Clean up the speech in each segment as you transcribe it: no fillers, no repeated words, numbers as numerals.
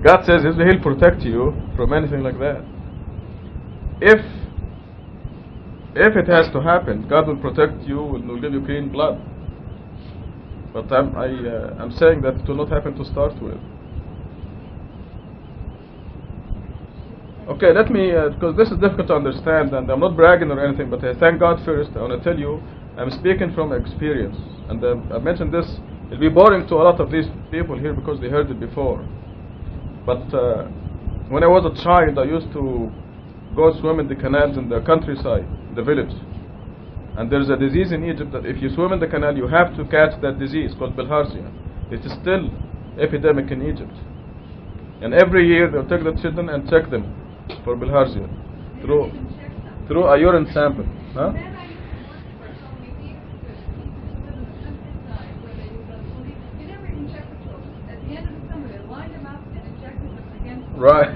God says He'll protect you from anything like that. If it has to happen, God will protect you and will give you clean blood. But I'm saying that it will not happen to start with. Okay, let me, because this is difficult to understand, and I'm not bragging or anything, but I thank God first. I want to tell you, I'm speaking from experience. And I mentioned this, it'll be boring to a lot of these people here because they heard it before. But when I was a child, I used to go swim in the canals in the countryside, the village. And there's a disease in Egypt that if you swim in the canal, you have to catch that disease called bilharzia. It is still epidemic in Egypt. And every year they'll take the children and check them for bilharzia through a urine sample. Huh? Right.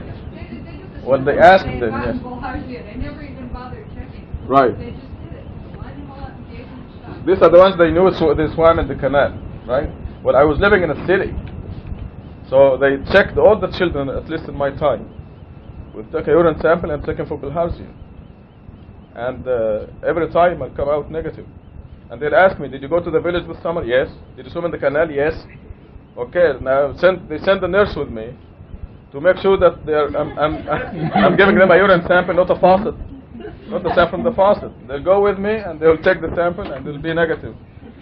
Well, they asked them, yes. They never even bothered checking. Right. They just did it. Lined them all up and gave them a shot. These are the ones they knew they swam in the canal, right? Well, I was living in a city, so they checked all the children, at least in my time. We'll take a urine sample and check them for bilharzia. And every time I'll come out negative. And they'll ask me, did you go to the village this summer? Yes. Did you swim in the canal? Yes. Okay, now they send the nurse with me to make sure that I'm giving them a urine sample, not a faucet, not the sample from the faucet. They'll go with me and they'll take the sample and it'll be negative.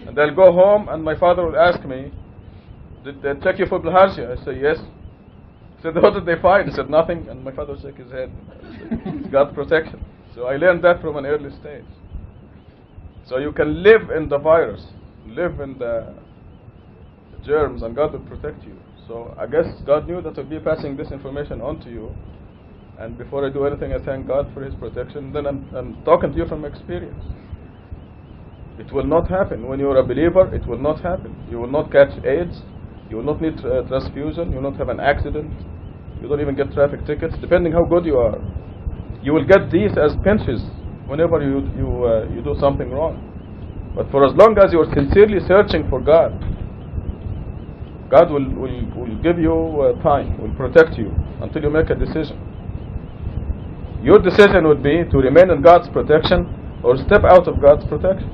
And they'll go home and my father will ask me, did they check you for bilharzia? I say yes. He said, what did they find? He said nothing, and my father shook his head. It's God's protection. So I learned that from an early stage. So you can live in the virus, live in the germs, and God will protect you. So I guess God knew that I'll be passing this information on to you. And before I do anything, I thank God for His protection. Then I'm talking to you from experience. It will not happen. When you're a believer, it will not happen. You will not catch AIDS. You will not need transfusion. You will not have an accident. You don't even get traffic tickets, depending how good you are. You will get these as pinches whenever you do something wrong. But for as long as you are sincerely searching for God, God will give you time, will protect you until you make a decision. Your decision would be to remain in God's protection or step out of God's protection.